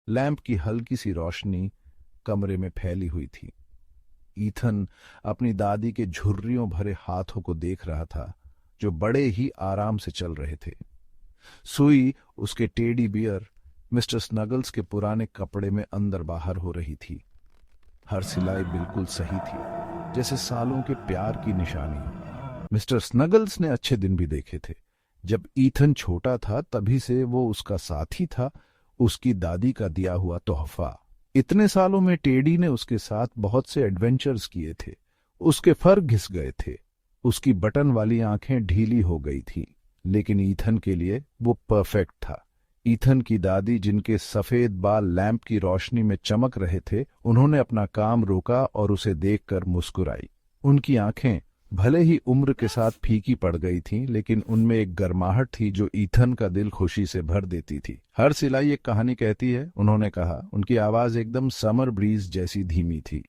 Lamp की हल्की सी रोशनी कमरे में फैली हुई थी। ईथन अपनी दादी के झुर्रियों भरे हाथों को देख रहा था, जो बड़े ही आराम से चल रहे थे। सुई उसके टेडी बियर मिस्टर स्नगल्स के पुराने कपड़े में अंदर बाहर हो रही थी। हर सिलाई बिल्कुल सही थी, जैसे सालों के प्यार की निशानी हो। मिस्टर स्नगल्स ने अच्छे दिन भी देखे थे। जब ईथन छोटा था तभी से वो उसका साथी था, उसकी दादी का दिया हुआ तोहफा। इतने सालों में टेडी ने उसके साथ बहुत से एडवेंचर्स किए थे। उसके फर घिस गए थे, उसकी बटन वाली आंखें ढीली हो गई थी, लेकिन ईथन के लिए वो परफेक्ट था। ईथन की दादी, जिनके सफेद बाल लैंप की रोशनी में चमक रहे थे, उन्होंने अपना काम रोका और उसे देखकर मुस्कुराई। उनकी आंखें भले ही उम्र के साथ फीकी पड़ गई थीं, लेकिन उनमें एक गर्माहट थी जो ईथन का दिल खुशी से भर देती थी। हर सिलाई एक कहानी कहती है, उन्होंने कहा। उनकी आवाज एकदम समर ब्रीज जैसी धीमी थी।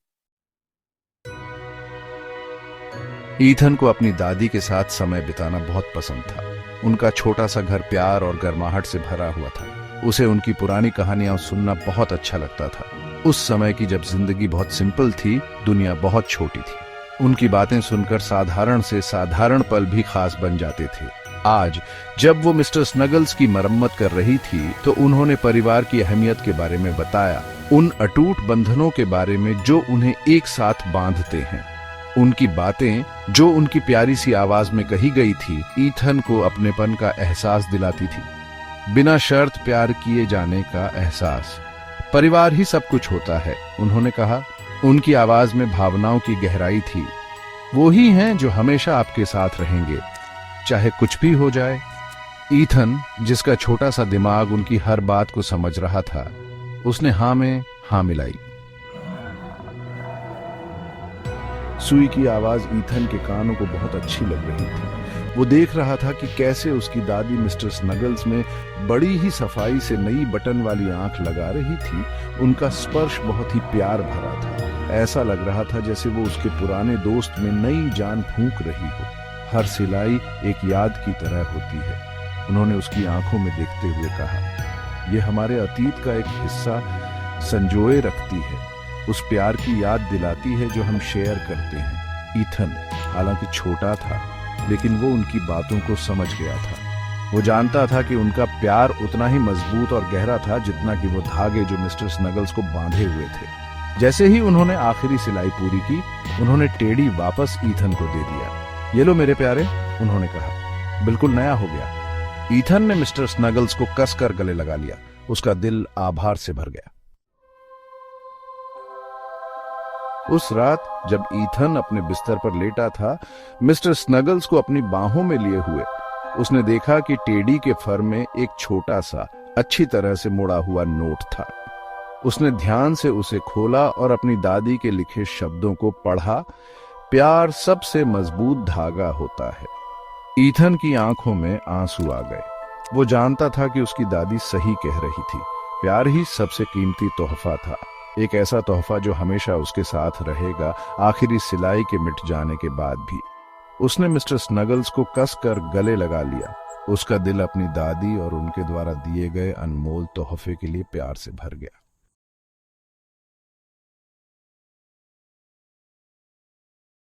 ईथन को अपनी दादी के साथ समय बिताना बहुत पसंद था। उनका छोटा सा घर प्यार और गर्माहट से भरा हुआ था। उसे उनकी पुरानी कहानियां सुनना बहुत अच्छा लगता था। उस समय की जब जिंदगी बहुत सिंपल थी, दुनिया बहुत छोटी थी। उनकी बातें सुनकर साधारण से साधारण पल भी खास बन जाते थे। आज जब वो मिस्टर स्नगल्स की मरम्मत कर रही थी, तो उन्होंने परिवार की अहमियत के बारे में बताया, उन अटूट बंधनों के बारे में जो उन्हें एक साथ बांधते हैं। उनकी बातें जो उनकी प्यारी सी आवाज में कही गई थी, ईथन को अपनेपन का एहसास दिलाती थी। बिना शर्त प्यार किए जाने का एहसास। परिवार ही सब कुछ होता है, उन्होंने कहा। उनकी आवाज में भावनाओं की गहराई थी। वो ही हैं जो हमेशा आपके साथ रहेंगे, चाहे कुछ भी हो जाए। ईथन, जिसका छोटा सा दिमाग उनकी हर बात को समझ रहा था, उसने हाँ में हाँ मिलाई। सुई की आवाज ईथन के कानों को बहुत अच्छी लग रही थी। वो देख रहा था कि कैसे उसकी दादी मिस्टर स्नगल्स में बड़ी ही सफाई से नई बटन वाली आंख लगा रही थी। उनका स्पर्श बहुत ही प्यार भरा था। ऐसा लग रहा था जैसे वो उसके पुराने दोस्त में नई जान फूंक रही हो। हर सिलाई एक याद की तरह होती है, उन्होंने उसकी आंखों में देखते हुए कहा। ये हमारे अतीत का एक हिस्सा संजोए रखती है, उस प्यार की याद दिलाती है जो हम शेयर करते हैं। ईथन हालांकि छोटा था, लेकिन वो उनकी बातों को समझ गया था। वो जानता था कि उनका प्यार उतना ही मजबूत और गहरा था जितना कि वो धागे जो मिस्टर स्नगल्स को बांधे हुए थे। जैसे ही उन्होंने आखिरी सिलाई पूरी की, उन्होंने टेडी वापस ईथन को दे दिया। ये लो मेरे प्यारे, उन्होंने कहा, बिल्कुल नया हो गया। ईथन ने मिस्टर स्नगल्स को कसकर गले लगा लिया। उसका दिल आभार से भर गया। उस रात जब ईथन अपने बिस्तर पर लेटा था, मिस्टर स्नगल्स को अपनी बाहों में लिए हुए, उसने देखा कि टेडी के फर में एक छोटा सा अच्छी तरह से मुड़ा हुआ नोट था। उसने ध्यान से उसे खोला और अपनी दादी के लिखे शब्दों को पढ़ा, प्यार सबसे मजबूत धागा होता है। ईथन की आंखों में आंसू आ गए। वो जानता था कि उसकी दादी सही कह रही थी। प्यार ही सबसे कीमती तोहफा था, एक ऐसा तोहफा जो हमेशा उसके साथ रहेगा, आखिरी सिलाई के मिट जाने के बाद भी। उसने मिस्टर स्नगल्स को कसकर गले लगा लिया। उसका दिल अपनी दादी और उनके द्वारा दिए गए अनमोल तोहफे के लिए प्यार से भर गया।